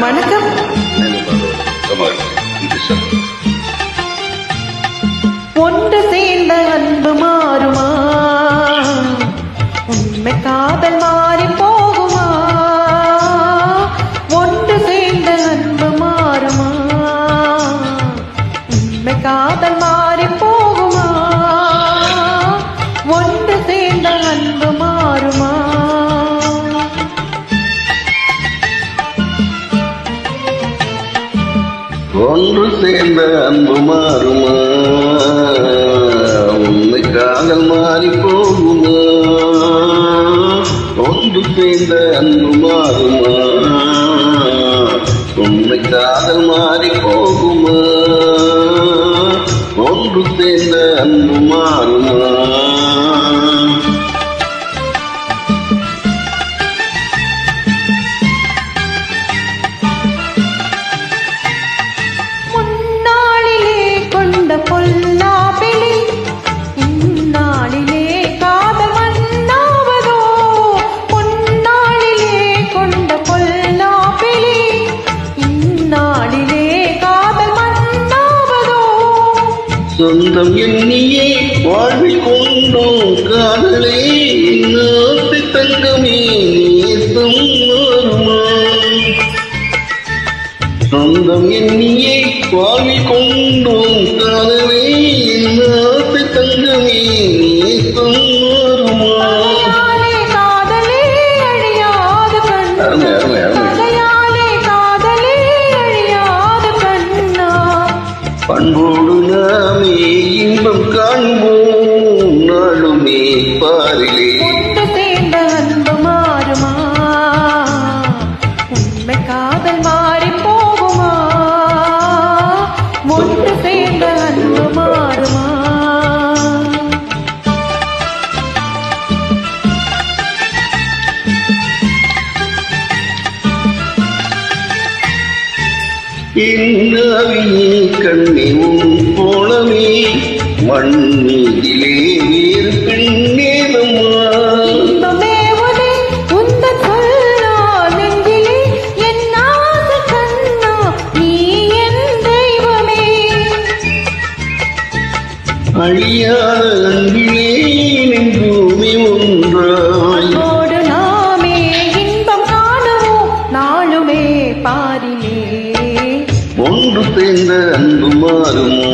வணக்கம். ஒன்று சேர்ந்த அன்பு மாறுமா? உண்மை காதல் மாறி போகுமா? ஒன்று சேர்ந்த அன்பு மாறுமா? உண்மை காதல் மாறி போகுமா? ஒன்று சேர்ந்த அன்பு மாறுமா? ஒன்று சேர்ந்த அன்பு மாறுமா? உண்மை காதல் மாறி போகுமா? ஒன்று சேர்ந்த அன்பு மாறுமா? உண்மை காதல் மாறி போகுமா? ஒன்று சேர்ந்த அன்பு மாறுமா? பொல்லாப்பிலி இந்நாளிலே காதல் மண்ணாவதோ? பொன்னாளிலே கொண்ட பொல்லாப்பிலி இந்நாளிலே காதல் மண்ணாவதோ? சொந்தம் எண்ணியே வாழ்வில் கொண்டோம் காதலே நாட்டு தங்கமே நேசம் மாறுமா? சொந்தம் எண்ணியே வாழ்வில் கொண்டோம் காதலே நாட்டு தங்கமே நேசம் மாறுமா? காதலே அழியாது கண்ணா, காதலே அழியாது கண்ணா. பண்போடு நாமே இன்பம் காண்போம் நாளுமே பாரிலே. ஒன்று சேர்ந்த அன்பு மாறுமா? உண்மை காதல் மாறி போகுமா? ஒன்று சேர்ந்த அன்பு மாறுமா? என்னாவியே கண்ணே உன் போலமே மண்ணீதிலே வேறு பெண்ணேனம்மா. இன்பமேவதே உந்தன் சொல்லால் நெஞ்சிலே என் ஆசை கண்ணா, நீ என் தெய்வமே. அழியாத அன்பிலே நெஞ்சுமே ஒன்றாய் அன்போடு நாமே இன்பம் காணுவோம் நாளுமே பாரிலே. ஒன்று சேர்ந்த அன்பு மாறுமா?